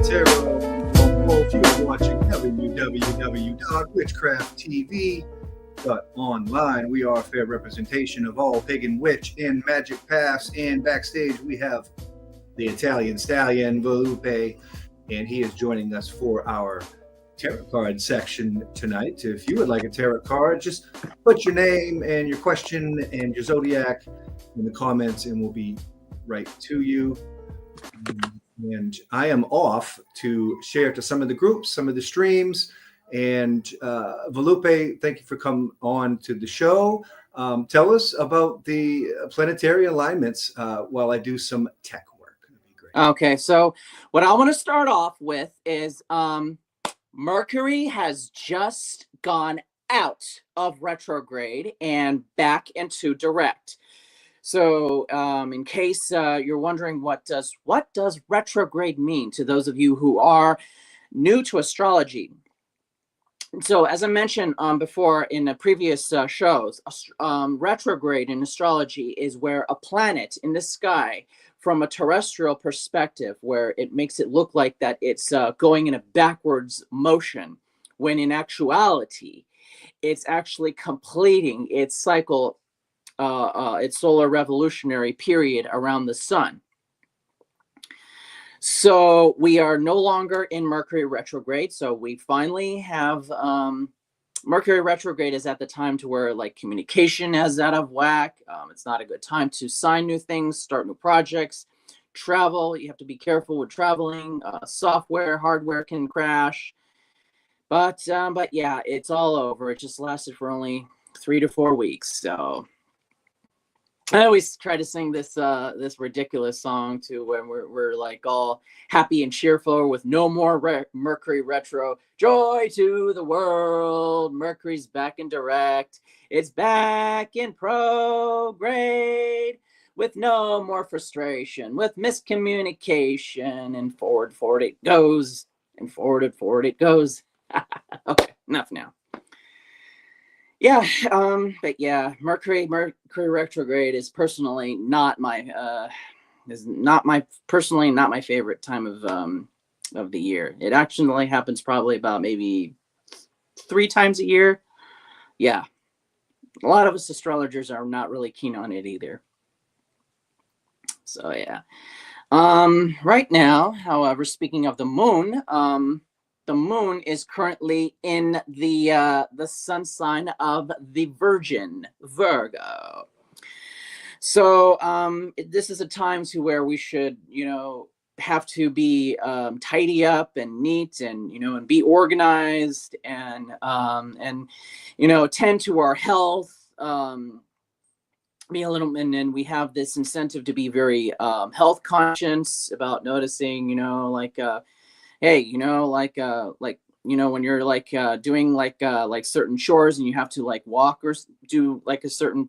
Tarot. If you're watching www.witchcrafttv.online, we are a fair representation of all pagan witch and magic paths. And backstage, we have the Italian stallion, Volpe, and he is joining us for our tarot card section tonight. If you would like a tarot card, just put your name and your question and your zodiac in the comments, and we'll be right to you. And I am off to share to some of the groups, some of the streams. And Volpe, thank you for coming on to the show. Tell us about the planetary alignments while I do some tech work. That'd be great. Okay, so what I want to start off with is Mercury has just gone out of retrograde and back into direct. So in case you're wondering what does retrograde mean to those of you who are new to astrology. So as I mentioned before in the previous shows, retrograde in astrology is where a planet in the sky from a terrestrial perspective, where it makes it look like that it's going in a backwards motion, when in actuality, it's actually completing its cycle, its solar revolutionary period around the sun. So we are no longer in Mercury retrograde. So we finally have Mercury retrograde is at the time to where like communication is out of whack. It's not a good time to sign new things, start new projects, travel. You have to be careful with traveling. Software, hardware can crash. But yeah, it's all over. It just lasted for only 3 to 4 weeks. So I always try to sing this this ridiculous song too, when we're like all happy and cheerful with no more Mercury retro. Joy to the world. Mercury's back in direct. It's back in prograde with no more frustration, with miscommunication, and forward it goes, and forward it goes. Okay, enough now. Yeah, but yeah, Mercury retrograde is personally not my favorite time of the year. It actually happens probably about maybe 3 times a year. Yeah, a lot of us astrologers are not really keen on it either. So yeah, right now, however, speaking of the moon, the moon is currently in the sun sign of the Virgin, Virgo. So this is a time to where we should, have to be tidy up and neat, and and be organized, and tend to our health. Be a little, and then we have this incentive to be very health conscious about noticing, hey, when you're like doing like certain chores and you have to like walk or do like a certain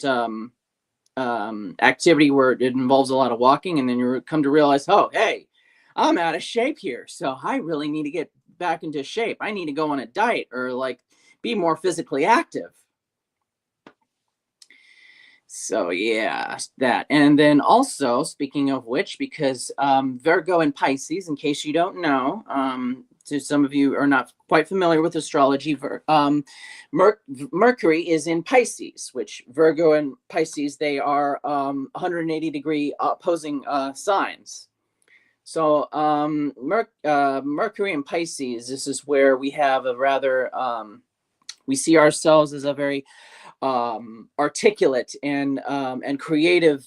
activity where it involves a lot of walking, and then you come to realize, oh, hey, I'm out of shape here, so I really need to get back into shape. I need to go on a diet or like be more physically active. So yeah, that. And then also, speaking of which, because Virgo and Pisces, in case you don't know, to some of you are not quite familiar with astrology, Mercury is in Pisces, which Virgo and Pisces, they are 180-degree opposing signs. So Mercury and Pisces, this is where we have a rather, we see ourselves as a very articulate and creative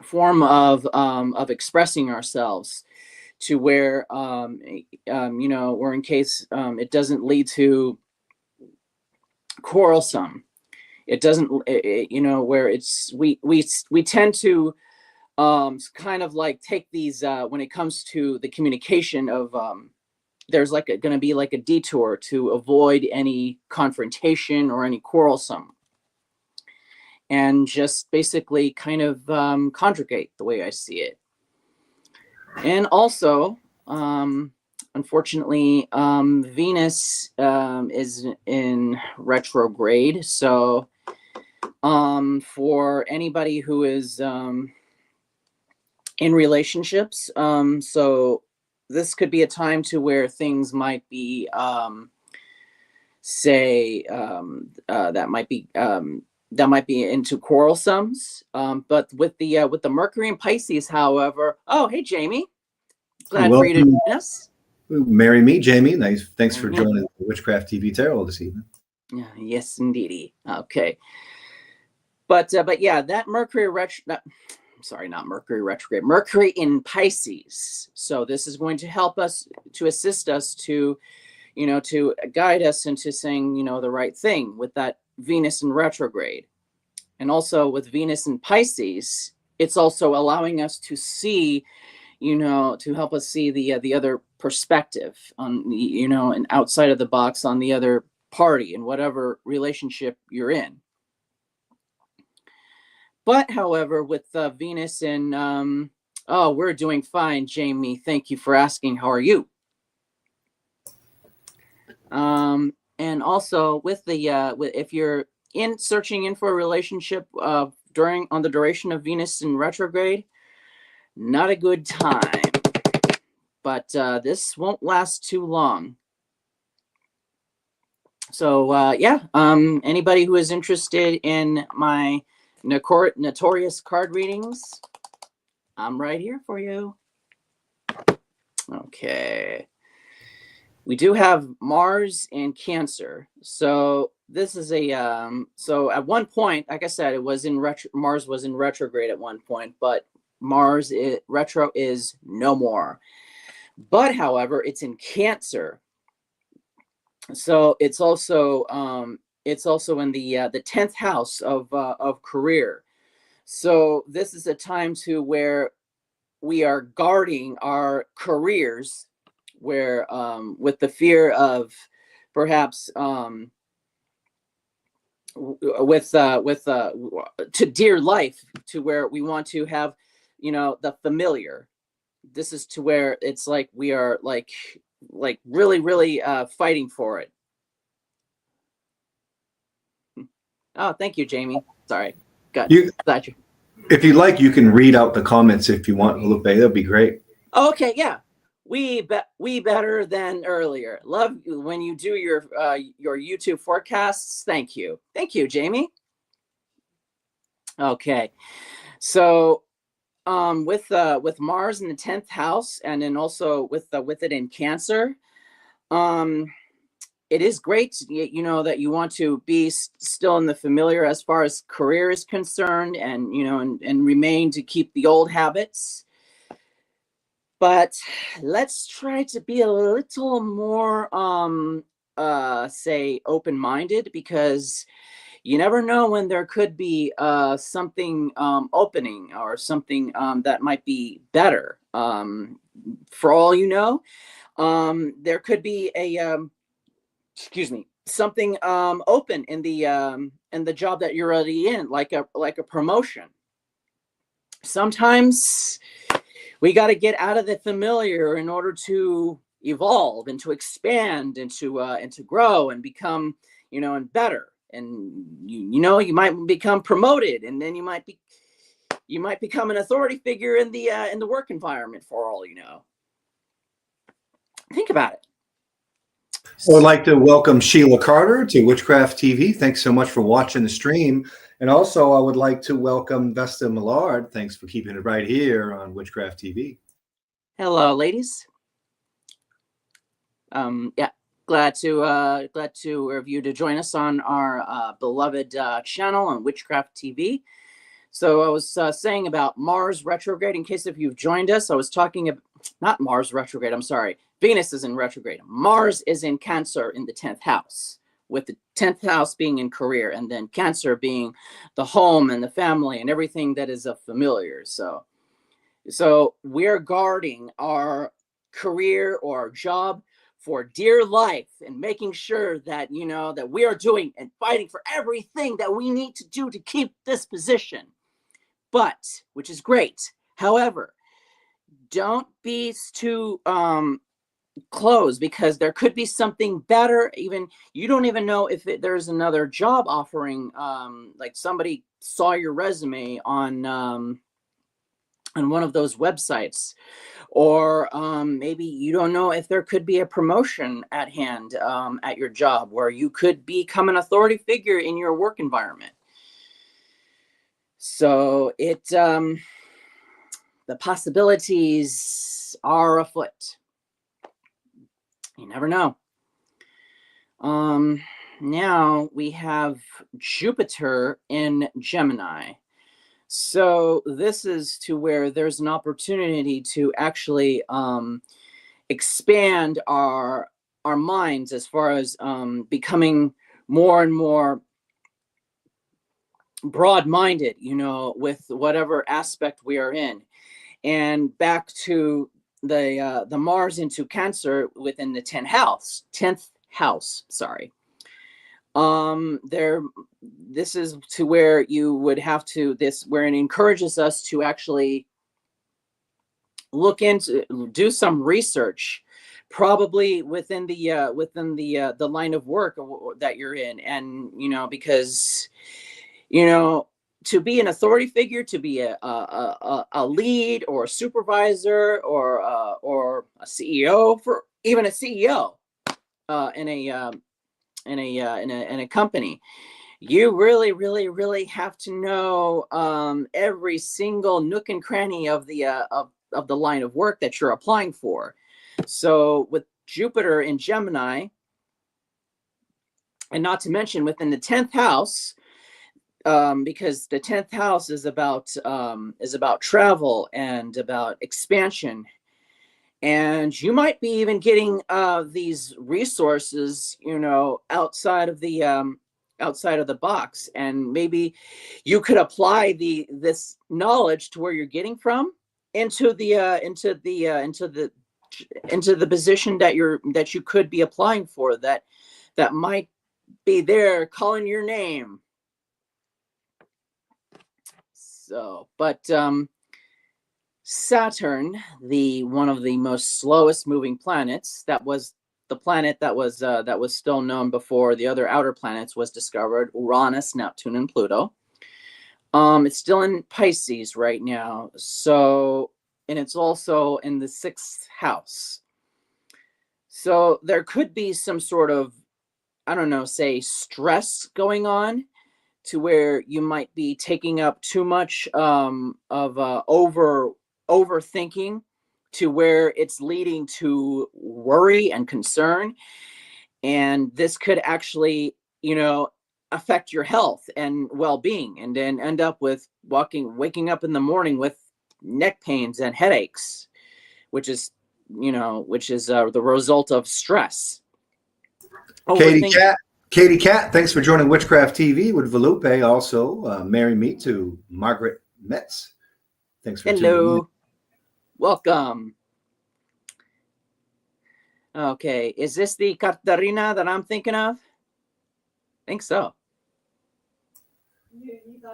form of expressing ourselves, to where or in case it doesn't lead to quarrelsome, it doesn't where it's we tend to kind of like take these when it comes to the communication of there's like going to be like a detour to avoid any confrontation or any quarrelsome, and just basically kind of conjugate the way I see it. And also, unfortunately, Venus is in retrograde. So for anybody who is in relationships, so this could be a time to where things might be, that might be into quarrelsomes. But with the Mercury and Pisces, however, oh, hey, Jamie, glad for you to Welcome. join us. Marry me, Jamie. Nice. Thanks for Mhm. joining the Witchcraft TV Tarot this evening. Yes, indeedy. Okay. But yeah, that Mercury sorry, not Mercury retrograde, Mercury in Pisces. So this is going to help us, to assist us, to, to guide us into saying, the right thing with that Venus in retrograde. And also with Venus in Pisces, it's also allowing us to see, to help us see the other perspective on, and outside of the box on the other party in whatever relationship you're in. But however, with Venus in, oh, we're doing fine, Jamie. Thank you for asking. How are you? And also with the, if you're searching in for a relationship on the duration of Venus in retrograde, not a good time. But this won't last too long. So yeah, anybody who is interested in my notorious card readings, I'm right here for you. Okay. We do have Mars in Cancer. So this is a so at one point, like I said, it was in Mars was in retrograde at one point, but Mars retro is no more. But however, it's in Cancer. So it's also in the 10th house of career. So this is a time to where we are guarding our careers, where with the fear of perhaps to dear life, to where we want to have the familiar. This is to where it's like we are like really fighting for it. Oh, thank you, Jamie. Sorry. Good. Got you. If you like, you can read out the comments if you want, Lupe. That'd be great. Okay, yeah. We better than earlier. Love when you do your YouTube forecasts. Thank you, Jamie. Okay, so with Mars in the 10th house, and then also with it in Cancer, it is great, that you want to be still in the familiar as far as career is concerned, and and remain to keep the old habits. But let's try to be a little more, say, open-minded, because you never know when there could be something opening, or something that might be better. For all you know, there could be a something open in the job that you're already in, like a promotion. Sometimes we got to get out of the familiar in order to evolve and to expand and to grow and become, and better. And you might become promoted, and then you might become an authority figure in the work environment, for all you know. Think about it. I would like to welcome Sheila Carter to Witchcraft TV. Thanks so much for watching the stream. And also, I would like to welcome Vesta Millard. Thanks for keeping it right here on Witchcraft TV. Hello, ladies. Yeah, glad to have you to join us on our beloved channel on Witchcraft TV. So I was saying about Mars retrograde. In case if you've joined us, I was talking about not Mars retrograde. I'm sorry. Venus is in retrograde. Mars is in Cancer in the 10th house, with the 10th house being in career, and then Cancer being the home and the family and everything that is a familiar. So we're guarding our career or our job for dear life, and making sure that that we are doing and fighting for everything that we need to do to keep this position. But which is great. However, don't be too close, because there could be something better. Even you don't even know if there's another job offering. Like somebody saw your resume on on one of those websites. Or maybe you don't know if there could be a promotion at hand at your job where you could become an authority figure in your work environment. So the possibilities are afoot. You never know. Now we have Jupiter in Gemini. So this is to where there's an opportunity to actually expand our minds as far as becoming more and more broad-minded, with whatever aspect we are in. And back to the Mars into Cancer within the 10th house, sorry. This is to where you would have to where it encourages us to actually do some research, probably within the line of work that you're in. And because to be an authority figure, to be a lead or a supervisor or a CEO, for even a CEO in a company, you really, really, really have to know every single nook and cranny of the line of work that you're applying for. So with Jupiter in Gemini, and not to mention within the 10th house, because the 10th house is about travel and about expansion. And you might be even getting these resources, outside of the box, and maybe you could apply this knowledge to where you're getting from into the position that you could be applying for, that might be there calling your name. So, but Saturn, one of the most slowest moving planets, that was the planet that was still known before the other outer planets was discovered, Uranus, Neptune, and Pluto. It's still in Pisces right now. So, and it's also in the 6th house. So there could be some sort of, I don't know, say stress going on, to where you might be taking up too much of overthinking, to where it's leading to worry and concern. And this could actually, affect your health and well-being, and then end up with waking up in the morning with neck pains and headaches, which is the result of stress. Katie Cat, thanks for joining Witchcraft TV with Volpe. Also, marry me to Margaret Metz. Thanks for tuning in. Welcome. Okay, is this the Katarina that I'm thinking of? I think so.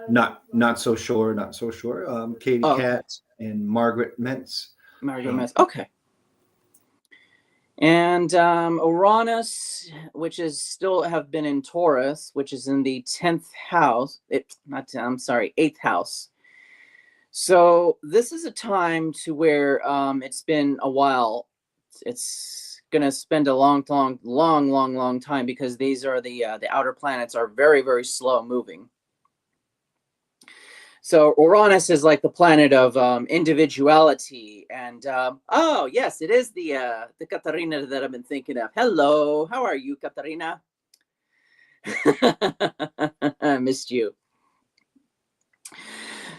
Not so sure. Katie Cat and Margaret Metz. Okay. And Uranus, which is still have been in Taurus, which is in the 10th house. 8th house. So this is a time to where it's been a while. It's going to spend a long time, because these are the outer planets are very, very slow moving. So Uranus is like the planet of individuality, and oh yes, it is the Katarina that I've been thinking of. Hello, how are you, Katarina? I missed you.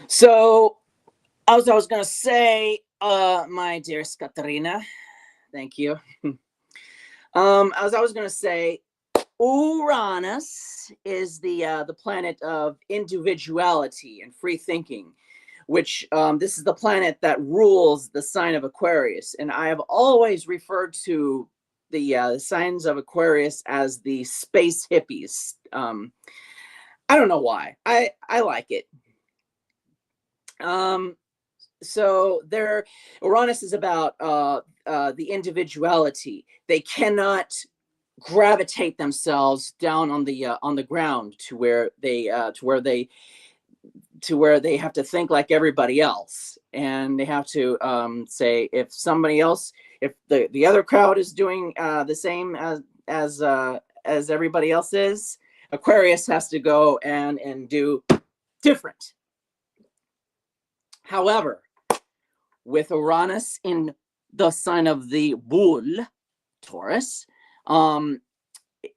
So, as I was gonna say, my dearest Katarina, thank you. As I was gonna say, Uranus is the planet of individuality and free thinking, which this is the planet that rules the sign of Aquarius. And I have always referred to the signs of Aquarius as the space hippies. I don't know why. I like it. So Uranus is about the individuality. They cannot gravitate themselves down on the ground to where they to where they have to think like everybody else, and they have to say if somebody else, if the other crowd is doing the same as everybody else is, Aquarius has to go and do different. However, with Uranus in the sign of the bull, Taurus,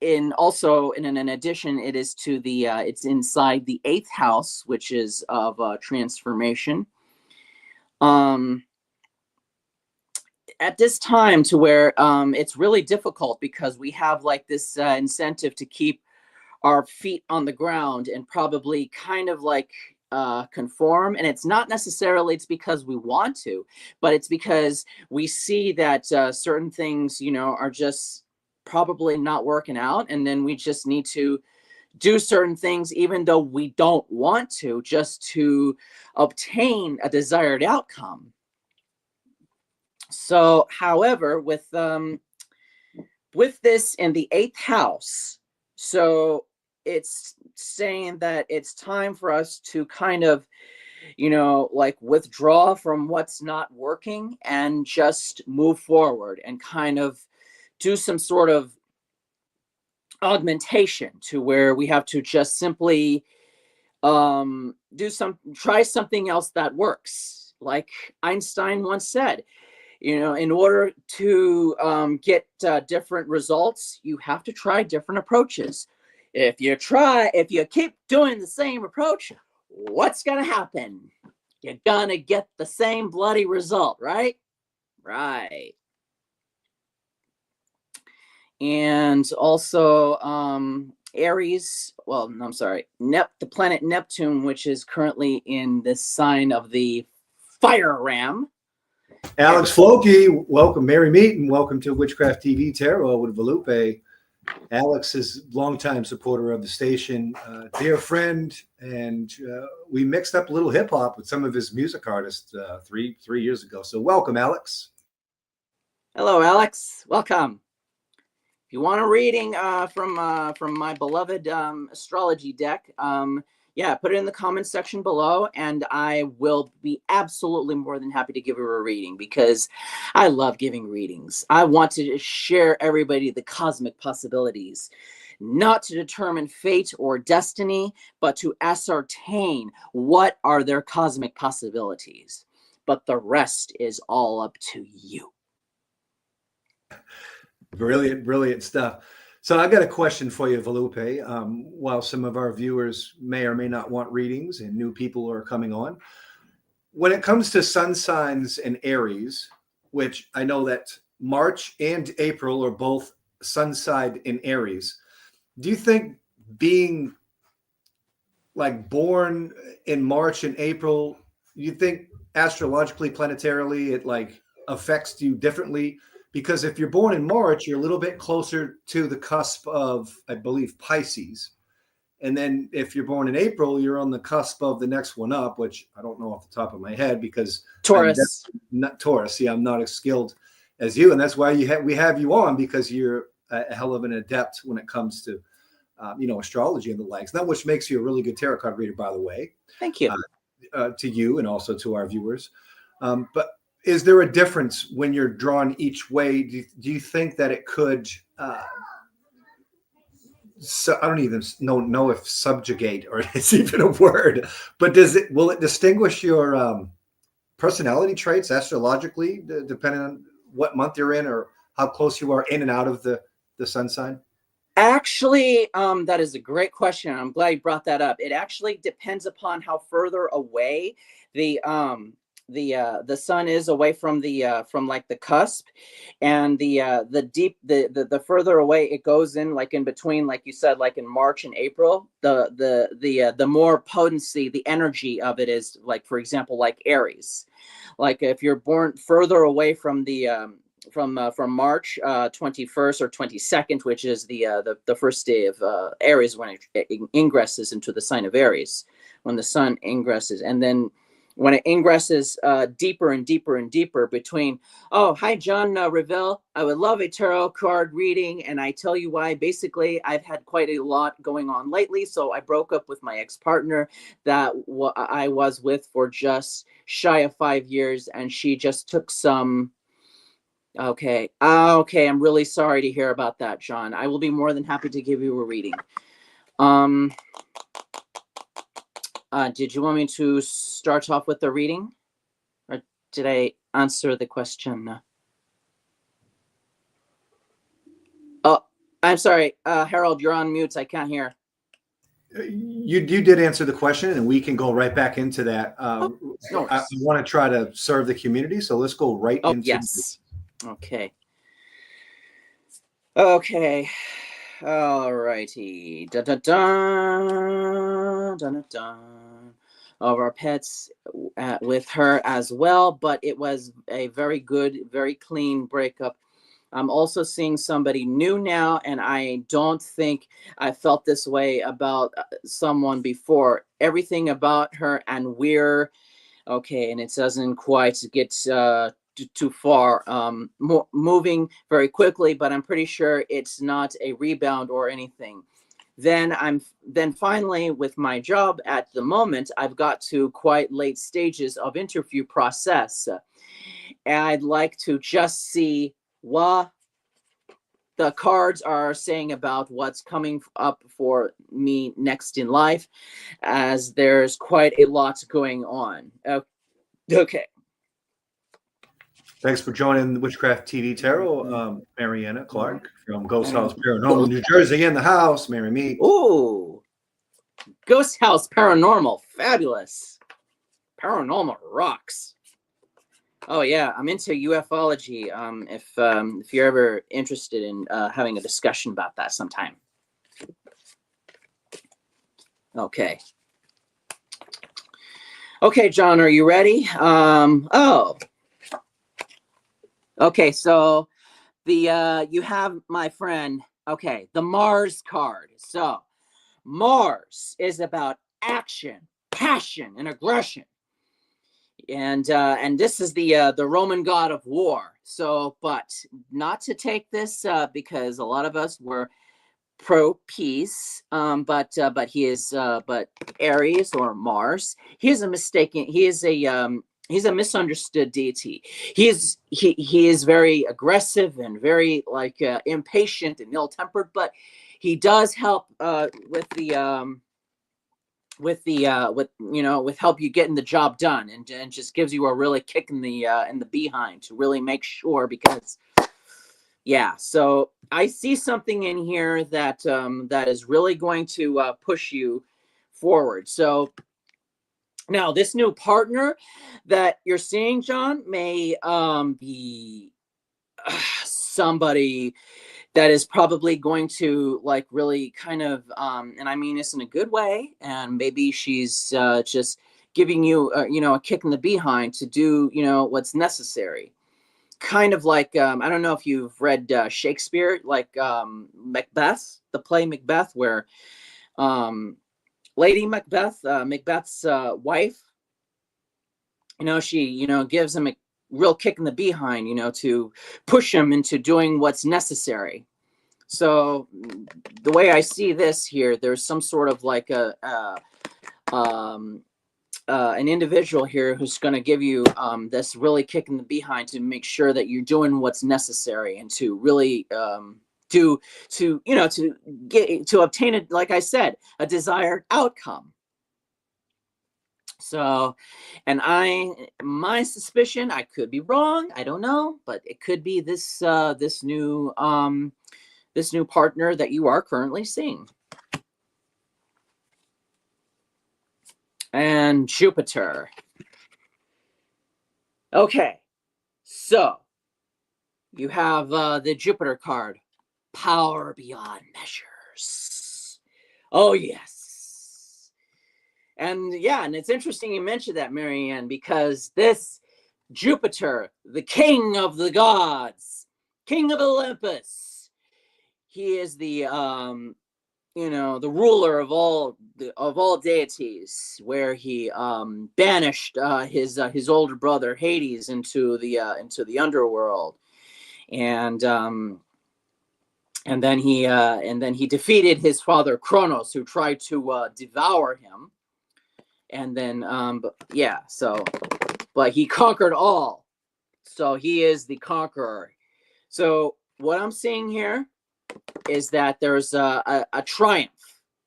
in addition, it is to the it's inside the 8th house, which is of transformation. At this time, to where it's really difficult, because we have like this incentive to keep our feet on the ground and probably kind of like conform. And it's not necessarily it's because we want to, but it's because we see that certain things, you know, are just probably not working out, and then we just need to do certain things even though we don't want to, just to obtain a desired outcome. So however, with this in the 8th house, so it's saying that it's time for us to kind of, you know, like withdraw from what's not working and just move forward and kind of do some sort of augmentation, to where we have to just simply try something else that works. Like Einstein once said, you know, in order to get different results, you have to try different approaches. If you keep doing the same approach, what's gonna happen? You're gonna get the same bloody result, right? Right. And also Aries, well, I'm sorry, the planet Neptune, which is currently in the sign of the fire ram. Alex Floki, welcome. Mary Meaton, welcome to Witchcraft TV Tarot with Volpe. Alex is a longtime supporter of the station, dear friend, and we mixed up a little hip hop with some of his music artists three years ago. So welcome, Alex. Hello, Alex. Welcome. If you want a reading from my beloved astrology deck, yeah, put it in the comments section below, and I will be absolutely more than happy to give you a reading, because I love giving readings. I want to share everybody the cosmic possibilities, not to determine fate or destiny, but to ascertain what are their cosmic possibilities. But the rest is all up to you. Brilliant stuff. So I got a question for you, Volpe. While some of our viewers may or may not want readings and new people are coming on, when it comes to sun signs and Aries, which I know that March and April are both sun side in Aries, do you think being like born in March and April, you think astrologically, planetarily, it like affects you differently? Because if you're born in March, you're a little bit closer to the cusp of, I believe, Pisces. And then if you're born in April, you're on the cusp of the next one up, which I don't know off the top of my head, because Taurus. Not Taurus. Yeah, I'm not as skilled as you. And that's why we have you on, because you're a hell of an adept when it comes to, astrology and the likes. That which makes you a really good tarot card reader, by the way. Thank you. To you and also to our viewers. But is there a difference when you're drawn each way? Do you think that it could, so I don't even know if subjugate or it's even a word, but will it distinguish your personality traits astrologically, depending on what month you're in or how close you are in and out of the sun sign? Actually, that is a great question. I'm glad you brought that up. It actually depends upon how further away the sun is away from like the cusp, and the further away it goes in, like in between, like you said, like in March and April, the more potency, the energy of it is, like, for example, like Aries. Like if you're born further away from the from March 21st or 22nd, which is the first day of Aries, when it ingresses into the sign of Aries, when the sun ingresses, and then when it ingresses deeper and deeper and deeper between, oh, hi, John Reville. I would love a tarot card reading. And I tell you why. Basically, I've had quite a lot going on lately. So I broke up with my ex-partner that I was with for just shy of 5 years. And she just took some... Okay. Okay. I'm really sorry to hear about that, John. I will be more than happy to give you a reading. Did you want me to start off with the reading? Or did I answer the question? Oh, I'm sorry. Harold, you're on mute. I can't hear. You did answer the question, and we can go right back into that. No I worries. want to try to serve the community, so let's go right Oh, into yes. Okay. Okay. All righty. Da da da. Da da da. Of our pets with her as well, but it was a very good, very clean breakup. I'm also seeing somebody new now, and I don't think I felt this way about someone before. Everything about her, and we're okay, and it doesn't quite get too far, moving very quickly, but I'm pretty sure it's not a rebound or anything. Then finally, with my job at the moment, I've got to quite late stages of interview process, and I'd like to just see what the cards are saying about what's coming up for me next in life, as there's quite a lot going on. Okay. Thanks for joining the Witchcraft TV Tarot, Mariana Clark from Ghost House Paranormal, Ghost- New Jersey, in the house. Mary Meek. Ooh, Ghost House Paranormal, fabulous. Paranormal rocks. Oh yeah, I'm into ufology. If you're ever interested in having a discussion about that sometime. Okay. Okay, John, are you ready? Oh. Okay, so the you have my friend. Okay, the Mars card. So Mars is about action, passion, and aggression. And this is the Roman god of war. So, but not to take this because a lot of us were pro peace. But he is but Aries or Mars. He is a mistaken. He's a misunderstood deity. He is very aggressive and very like impatient and ill-tempered. But he does help with help you getting the job done, and just gives you a really kick in the behind to really make sure, because yeah. So I see something in here that that is really going to push you forward. So now this new partner that you're seeing, John, may be somebody that is probably going to like really kind of and I mean this in a good way, and maybe she's just giving you a kick in the behind to do what's necessary, kind of like I don't know if you've read Shakespeare, like Macbeth, the play Macbeth, where Lady Macbeth, Macbeth's wife, she gives him a real kick in the behind, to push him into doing what's necessary. So the way I see this here, there's some sort of like an individual here who's going to give you this really kick in the behind to make sure that you're doing what's necessary, and to really to obtain it, like I said, a desired outcome. So, and my suspicion, I could be wrong, I don't know, but it could be this this new partner that you are currently seeing. And Jupiter. Okay, so you have the Jupiter card, power beyond measures. Oh yes. And yeah, and it's interesting you mentioned that, Marianne, because this Jupiter, the king of the gods, king of Olympus, he is the the ruler of all deities, where he banished his older brother Hades into the underworld, and then he defeated his father Kronos, who tried to devour him, and then but he conquered all, so he is the conqueror. So what I'm seeing here is that there's a triumph.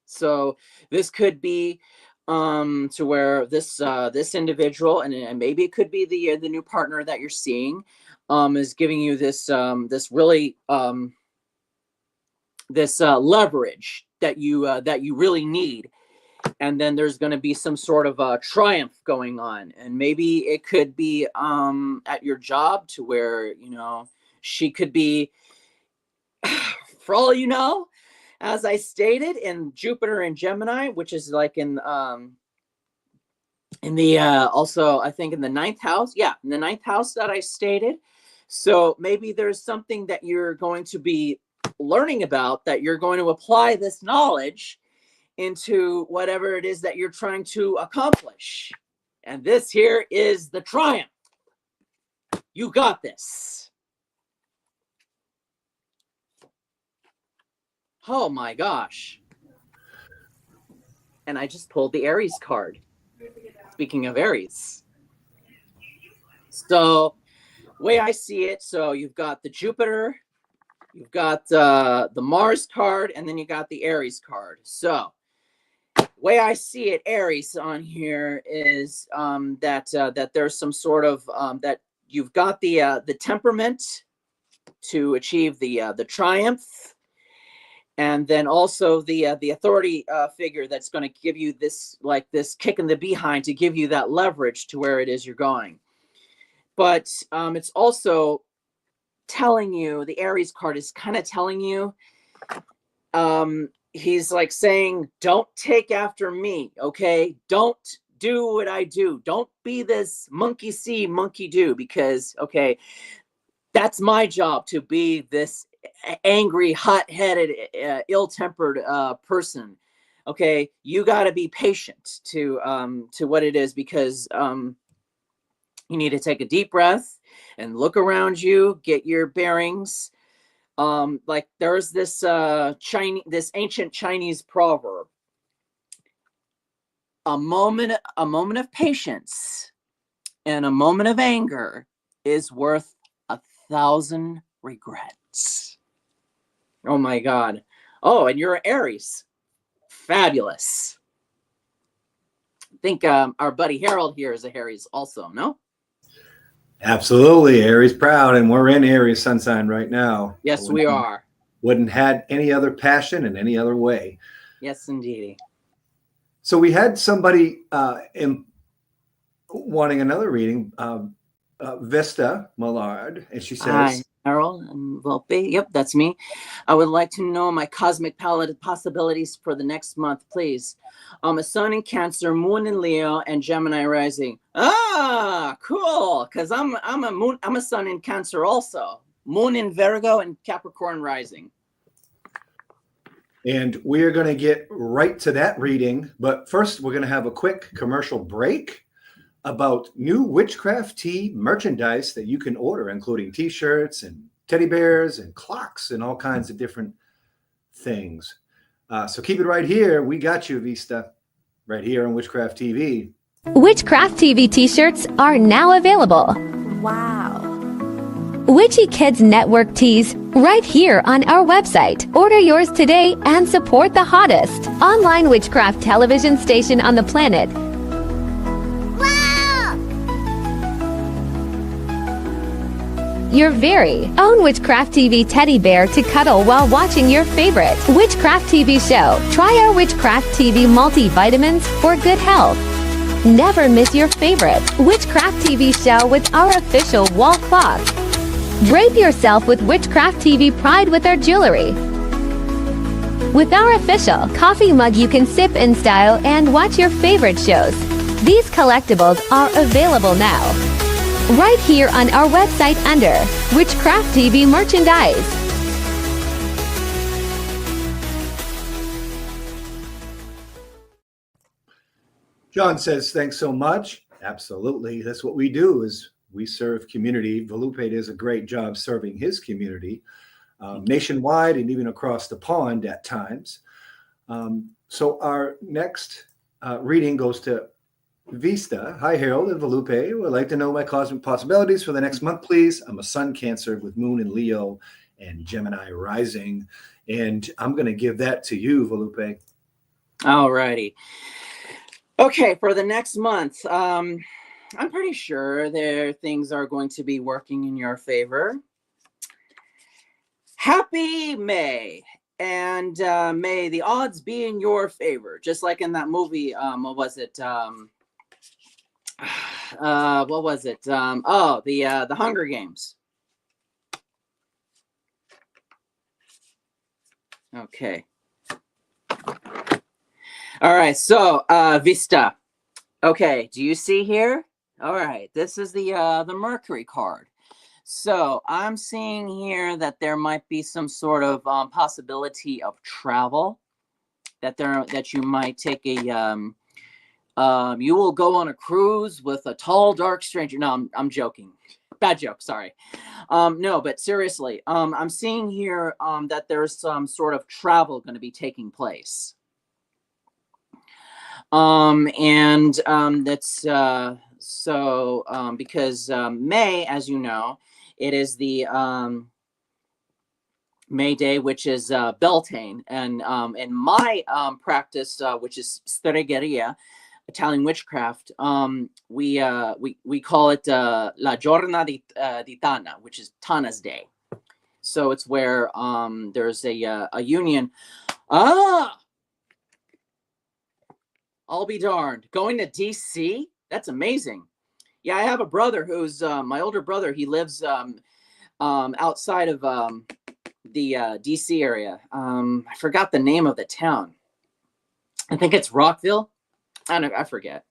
So this could be to where this individual, and maybe it could be the new partner that you're seeing, is giving you this really leverage that you really need. And then there's going to be some sort of a triumph going on, and maybe it could be at your job, to where she could be, for all you know, as I stated, in Jupiter and Gemini, which is like in the also I think in the ninth house. Yeah, in the ninth house that I stated. So maybe there's something that you're going to be learning about, that you're going to apply this knowledge into whatever it is that you're trying to accomplish. And this here is the triumph. You got this. Oh my gosh. And I just pulled the Aries card. Speaking of Aries. So, way I see it, so you've got the Jupiter, you've got the Mars card, and then you got the Aries card. So, way I see it, Aries on here is that there's some sort of that you've got the temperament to achieve the triumph, and then also the authority figure that's going to give you this kick in the behind, to give you that leverage to where it is you're going. But it's also telling you, the Aries card is kind of telling you, he's like saying, don't take after me, okay? Don't do what I do. Don't be this monkey see, monkey do, because, okay, that's my job, to be this angry, hot-headed, ill-tempered person. Okay, you got to be patient to what it is, because you need to take a deep breath and look around you, get your bearings. Like there's this ancient Chinese proverb: a moment of patience and a moment of anger is worth 1,000 regrets. Oh my God. Oh, and you're an Aries. Fabulous. I think our buddy Harold here is a Aries also, no? Absolutely. Aries proud, and we're in Aries sun sign right now. Yes, we are. Wouldn't had any other passion in any other way. Yes, indeed. So we had somebody wanting another reading, Vista Millard, and she says, Hi, Harold and Volpe. Yep, that's me. I would like to know my cosmic palette possibilities for the next month, please. A sun in Cancer, moon in Leo, and Gemini rising. Ah, cool. Because I'm a sun in Cancer also. Moon in Virgo and Capricorn rising. And we are going to get right to that reading. But first, we're going to have a quick commercial break about new Witchcraft tea merchandise that you can order, including t-shirts and teddy bears and clocks and all kinds of different things. So keep it right here. We got you, Vista, right here on Witchcraft TV. Witchcraft TV t-shirts are now available. Wow. Witchy Kids Network tees right here on our website. Order yours today and support the hottest online witchcraft television station on the planet. Your very own Witchcraft TV teddy bear to cuddle while watching your favorite Witchcraft TV show. Try our Witchcraft TV multivitamins for good health. Never miss your favorite Witchcraft TV show with our official wall clock. Drape yourself with Witchcraft TV pride with our jewelry. With our official coffee mug, you can sip in style and watch your favorite shows. These collectibles are available now, right here on our website under Witchcraft TV merchandise. John says, thanks so much. Absolutely. That's what we do is we serve community. Volpe does a great job serving his community nationwide and even across the pond at times. So our next reading goes to Vista. Hi, Harold and Volpe. Would like to know my cosmic possibilities for the next month, please. I'm a sun Cancer with moon in Leo and Gemini rising. And I'm going to give that to you, Volpe. All righty. Okay, for the next month, I'm pretty sure things are going to be working in your favor. Happy May. And may the odds be in your favor, just like in that movie. What was it? What was it? The Hunger Games. Okay. All right. So Vista. Okay. Do you see here? All right. This is the Mercury card. So I'm seeing here that there might be some sort of possibility of travel, that you might take a you will go on a cruise with a tall, dark stranger. No, I'm joking. Bad joke. Sorry. No, but seriously, I'm seeing here that there's some sort of travel going to be taking place. That's because May, as you know, it is the May Day, which is Beltane, and in my practice, which is Stregheria, Italian witchcraft, we call it La Giorna di Tana, which is Tana's Day. So it's where there's a union. I'll be darned. Going to DC? That's amazing. Yeah, I have a brother who's my older brother. He lives outside of the DC area. I forgot the name of the town. I think it's Rockville. I forget.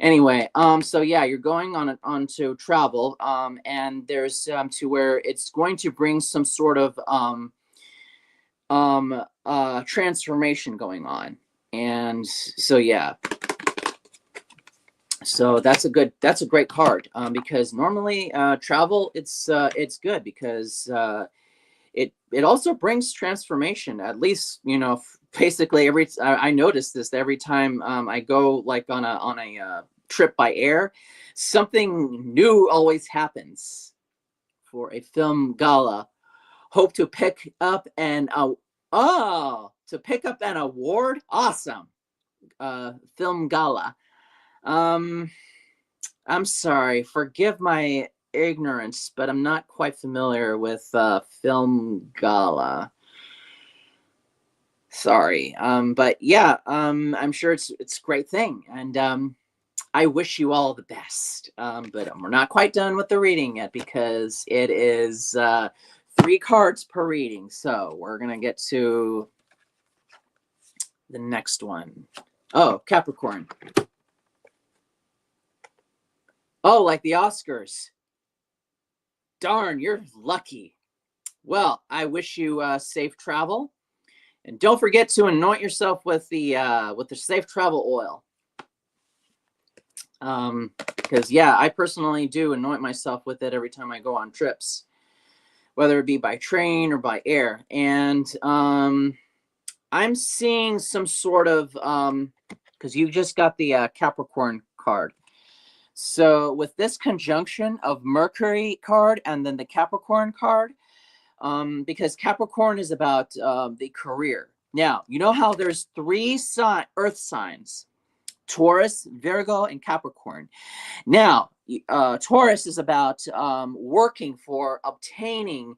Anyway, so yeah, you're going on to travel, and there's to where it's going to bring some sort of transformation going on. And so yeah, so that's a great card, because normally travel, it's good because it also brings transformation. At least, you know, basically I notice this every time I go like on a trip by air, something new always happens. For a film gala, hope to pick up an award. Awesome. Film gala. I'm sorry, forgive my ignorance, but I'm not quite familiar with film gala. Sorry. But yeah, I'm sure it's a great thing, and I wish you all the best. But we're not quite done with the reading yet, because it is 3 cards per reading. So we're gonna get to the next one. Oh, Capricorn. Oh, like the Oscars. Darn, you're lucky. Well, I wish you safe travel, and don't forget to anoint yourself with the safe travel oil. Because yeah, I personally do anoint myself with it every time I go on trips, whether it be by train or by air. And I'm seeing some sort of because you just got the Capricorn card. So with this conjunction of Mercury card and then the Capricorn card, because Capricorn is about the career. Now, you know how there's 3 earth signs: Taurus, Virgo, and Capricorn. Now, Taurus is about working for obtaining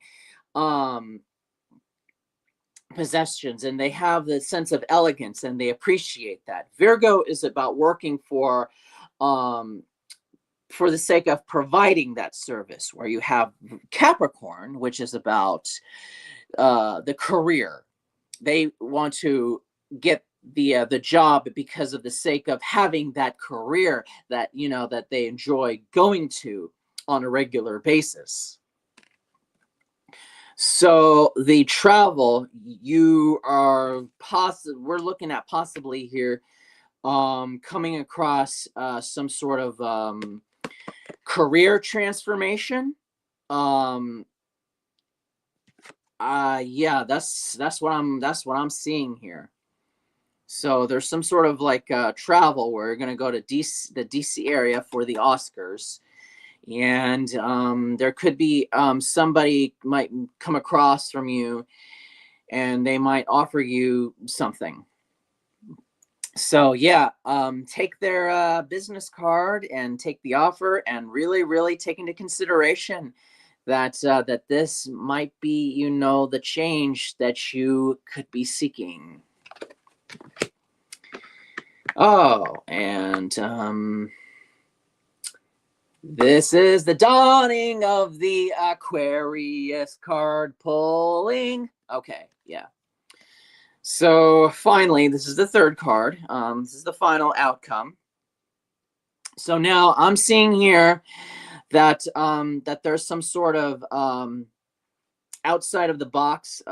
possessions, and they have the sense of elegance and they appreciate that. Virgo is about working for the sake of providing that service, where you have Capricorn, which is about the career. They want to get the job because of the sake of having that career that, you know, that they enjoy going to on a regular basis. So the travel, we're looking at possibly here coming across some sort of career transformation. Yeah, that's what I'm seeing here. So there's some sort of like travel where you're gonna go to the DC area for the Oscars, and there could be somebody might come across from you, and they might offer you something. So yeah, take their business card and take the offer, and really, really take into consideration that that this might be, you know, the change that you could be seeking. Oh, and this is the dawning of the Aquarius card pulling. Okay, yeah. So finally, this is the third card. This is the final outcome. So now I'm seeing here that that there's some sort of outside of the box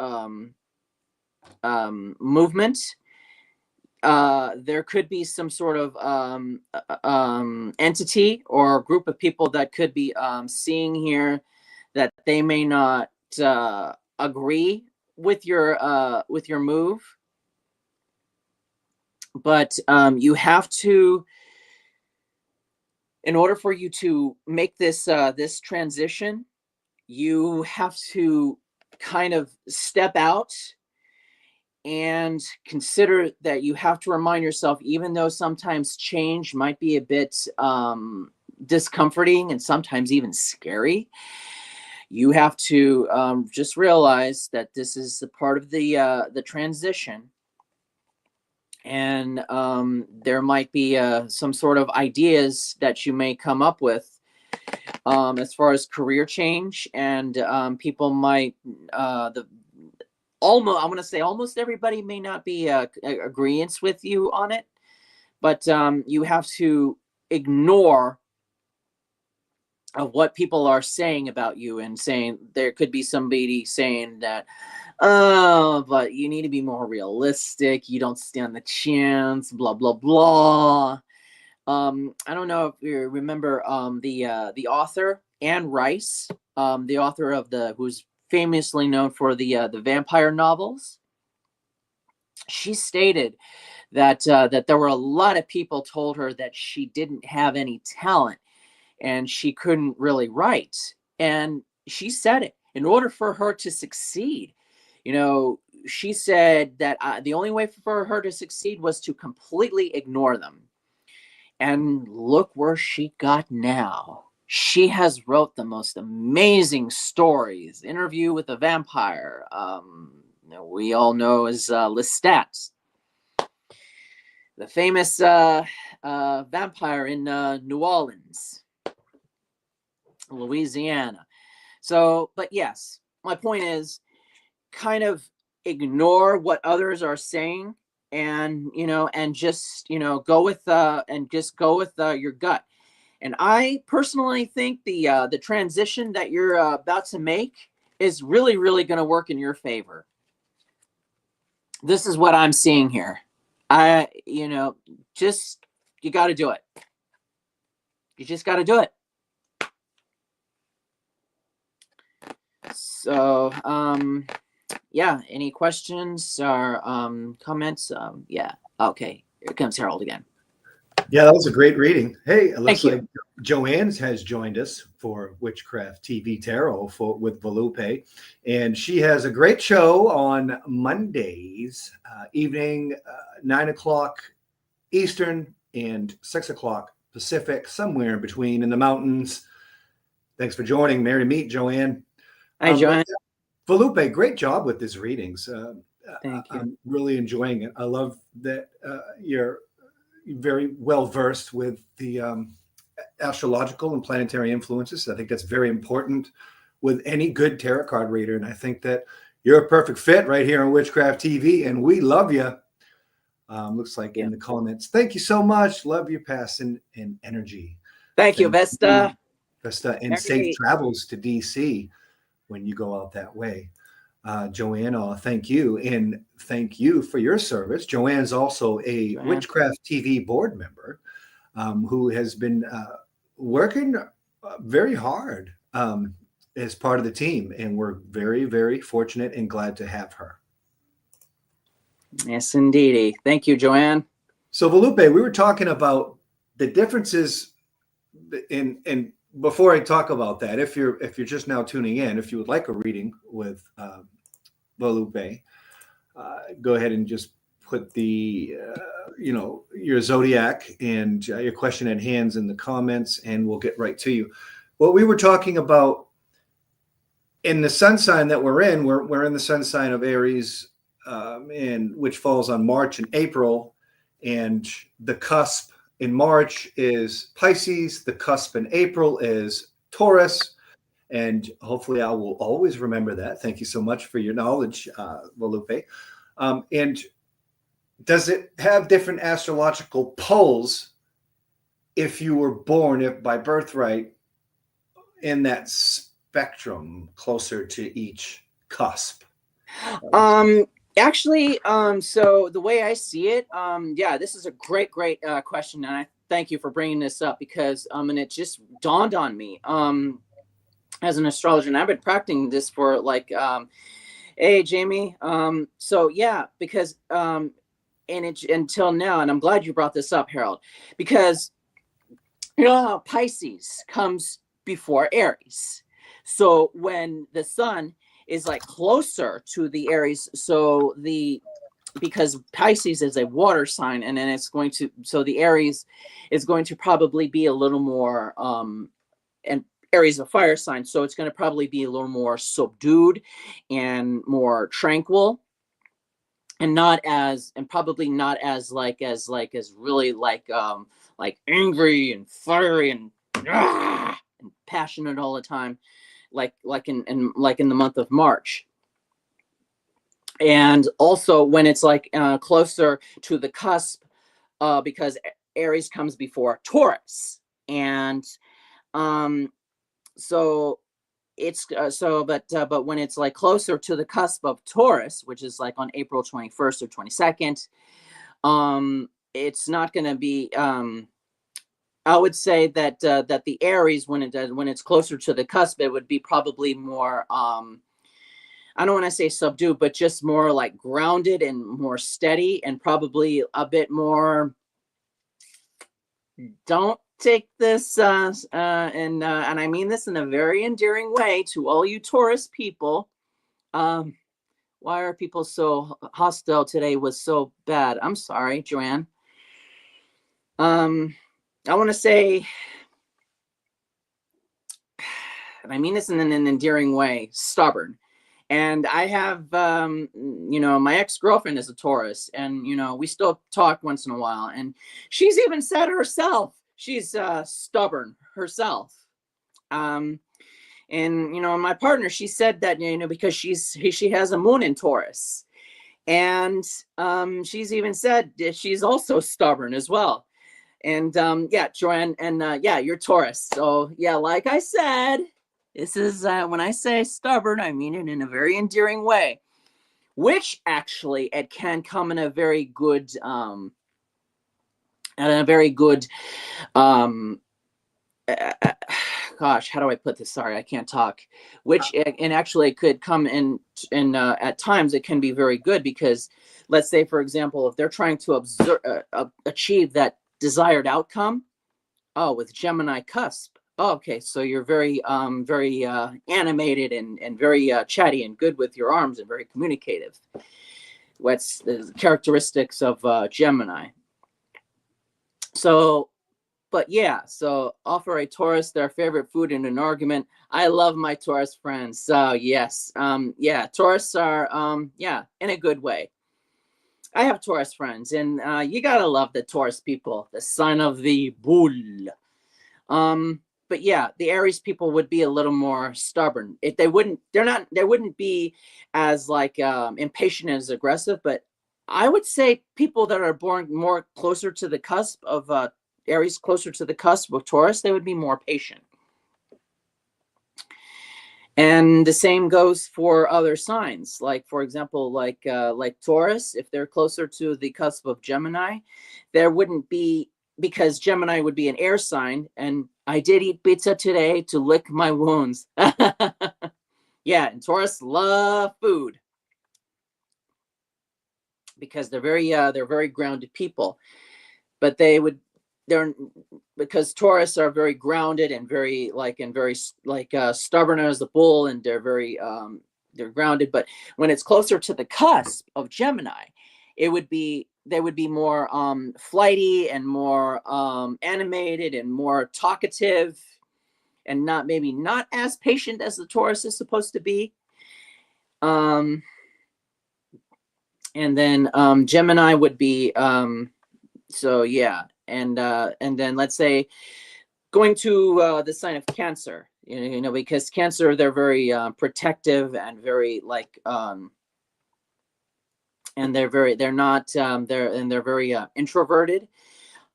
movement. There could be some sort of entity or group of people that could be seeing here that they may not agree with your move, but you have to, in order for you to make this this transition, you have to kind of step out and consider that you have to remind yourself, even though sometimes change might be a bit discomforting and sometimes even scary, you have to just realize that this is a part of the transition, and there might be some sort of ideas that you may come up with as far as career change, and people might almost, I'm going to say almost everybody may not be agreeance with you on it, but you have to ignore of what people are saying about you, and saying there could be somebody saying that, oh, but you need to be more realistic, you don't stand the chance, blah blah blah. I don't know if you remember the author Anne Rice, the author of who's famously known for the vampire novels. She stated that that there were a lot of people told her that she didn't have any talent and she couldn't really write. And she said it, in order for her to succeed, you know, she said that the only way for her to succeed was to completely ignore them. And look where she got now. She has wrote the most amazing stories. Interview with a Vampire, we all know as Lestat, the famous vampire in New Orleans, Louisiana. So, but yes, my point is, kind of ignore what others are saying, and and just go with your gut. And I personally think the transition that you're about to make is really, really going to work in your favor. This is what I'm seeing here. Just, you got to do it. You just got to do it. So, yeah, any questions or comments? Yeah. Okay. Here comes Harold again. Yeah, that was a great reading. Hey, it looks Thank you. like Joanne has joined us for Witchcraft TV Tarot with Volpe, and she has a great show on Mondays evening, 9 o'clock Eastern and 6 o'clock Pacific, somewhere in between in the mountains. Thanks for joining. Merry meet, Joanne. Hi, Joanne. Volpe, great job with these readings. Thank you. I'm really enjoying it. I love that you're very well versed with the astrological and planetary influences. I think that's very important with any good tarot card reader. And I think that you're a perfect fit right here on Witchcraft TV, and we love you. Looks like in the comments. Thank you so much. Love your passion and energy. Thank you, Vesta. Vesta, and safe travels to DC when you go out that way. Joanne, thank you. And thank you for your service. Joanne's also a Joanne. Witchcraft TV board member who has been working very hard as part of the team. And we're very, very fortunate and glad to have her. Yes, indeedy. Thank you, Joanne. So, Volpe, we were talking about the differences in before I talk about that, if you're just now tuning in, if you would like a reading with Volpe, go ahead and just put the your zodiac and your question at hands in the comments, and we'll get right to you. What we were talking about in the sun sign that we're in, we're in the sun sign of Aries, and which falls on March and April, and the cusp in March is Pisces, the cusp in April is Taurus, and hopefully I will always remember that. Thank you so much for your knowledge, Volpe. And does it have different astrological poles if you were born by birthright in that spectrum closer to each cusp? Actually, so the way I see it, yeah, this is a great question, and I thank you for bringing this up because and it just dawned on me as an astrologer, and I've been practicing this for like hey Jamie, so yeah, because and it until now, and I'm glad you brought this up, Harold, because you know how Pisces comes before Aries, so when the sun is like closer to the Aries, so because Pisces is a water sign, and then it's going to, so the Aries is going to probably be a little more and Aries is a fire sign, so it's going to probably be a little more subdued and more tranquil, and probably not as really like angry and fiery and passionate all the time, like in the month of March. And also when it's like closer to the cusp, because Aries comes before Taurus, and so it's but when it's like closer to the cusp of Taurus, which is like on April 21st or 22nd, it's not going to be I would say that that the Aries, when it's closer to the cusp, it would be probably more I don't want to say subdued, but just more like grounded and more steady, and probably a bit more. Don't take this and I mean this in a very endearing way to all you Taurus people. Why are people so hostile today? Was so bad. I'm sorry, Joanne. I want to say, and I mean this in an endearing way, stubborn. And I have, my ex-girlfriend is a Taurus, and, we still talk once in a while. And she's even said herself, she's stubborn herself. And, my partner, she said that, because she has a moon in Taurus. And she's even said that she's also stubborn as well. And yeah, Joanne, and yeah, you're Taurus. So yeah, like I said, this is when I say stubborn, I mean it in a very endearing way, which actually it can come in a very good, gosh, how do I put this? Sorry, I can't talk. Which and actually it could come in at times it can be very good, because let's say, for example, if they're trying to achieve that desired outcome, with Gemini cusp. Oh, okay, so you're very animated and very chatty and good with your arms and very communicative. What's the characteristics of Gemini? So, but yeah, so offer a Taurus their favorite food in an argument. I love my Taurus friends. So yes, yeah, Taurus are in a good way. I have Taurus friends, and you gotta love the Taurus people, the sign of the bull. But yeah, the Aries people would be a little more stubborn. If they wouldn't be as like impatient and as aggressive. But I would say people that are born more closer to the cusp of Aries, closer to the cusp of Taurus, they would be more patient. And the same goes for other signs, like for example, like Taurus. If they're closer to the cusp of Gemini, there wouldn't be, because Gemini would be an air sign, and I did eat pizza today to lick my wounds. Yeah, and Taurus love food because they're very grounded people, but they're because Taurus are very grounded and very stubborn as a bull, and they're grounded. But when it's closer to the cusp of Gemini, they would be more flighty and more animated and more talkative, and maybe not as patient as the Taurus is supposed to be. And then Gemini would be so yeah. And then let's say going to the sign of Cancer, because Cancer, they're very protective and very and they're very introverted.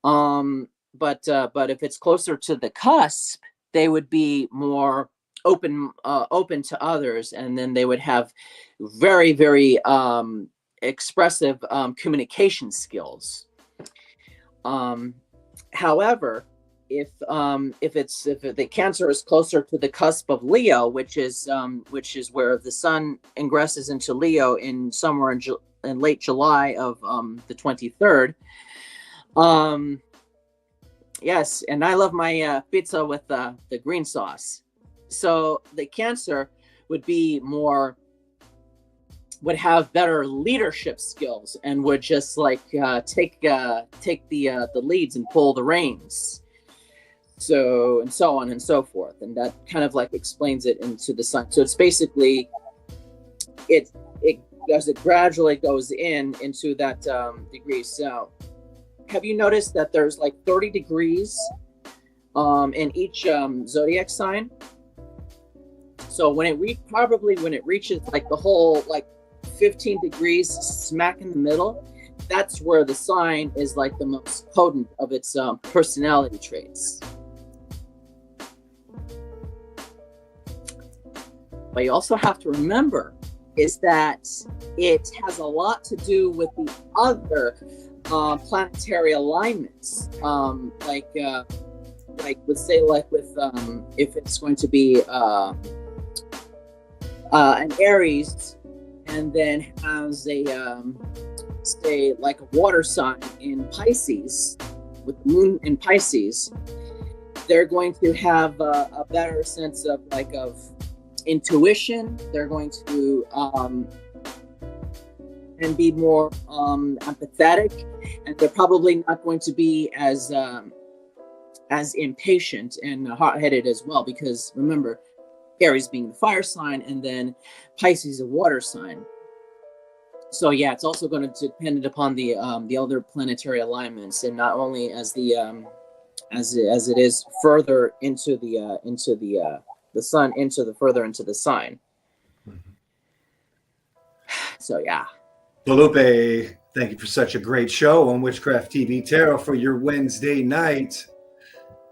But if it's closer to the cusp, they would be more open to others, and then they would have very, very expressive communication skills. However, if the Cancer is closer to the cusp of Leo, which is where the sun ingresses into Leo in somewhere in late July of the 23rd. Yes, and I love my pizza with the green sauce. So the Cancer would have better leadership skills, and would just take the leads and pull the reins. So, and so on and so forth. And that kind of explains it into the sign. So it's basically, it as it gradually goes into that degree. So have you noticed that there's 30 degrees in each zodiac sign? So when it reaches the whole 15 degrees smack in the middle, that's where the sign is the most potent of its personality traits. But you also have to remember is that it has a lot to do with the other planetary alignments, let's say if it's going to be an Aries, and then has a say a water sign in Pisces, with the moon in Pisces, they're going to have a better sense of intuition. They're going to and be more empathetic, and they're probably not going to be as impatient and hot-headed as well, because remember, Aries being the fire sign, and then Pisces a water sign. So yeah, it's also going to depend upon the other planetary alignments, and not only as the as it is further into the sun, further into the sign. Mm-hmm. So yeah. Volpe, thank you for such a great show on Witchcraft TV Tarot for your Wednesday night.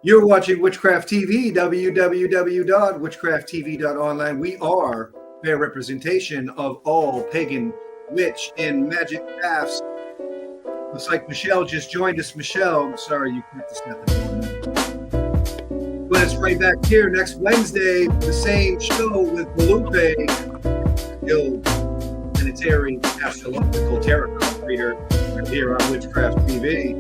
You're watching Witchcraft TV, www.witchcrafttv.online. We are fair representation of all pagan, witch, and magic paths. Looks like Michelle just joined us. Michelle, I'm sorry you can't step in. But it's right back here next Wednesday, the same show with Volpe, skilled planetary astrological tarot card reader, right here on Witchcraft TV.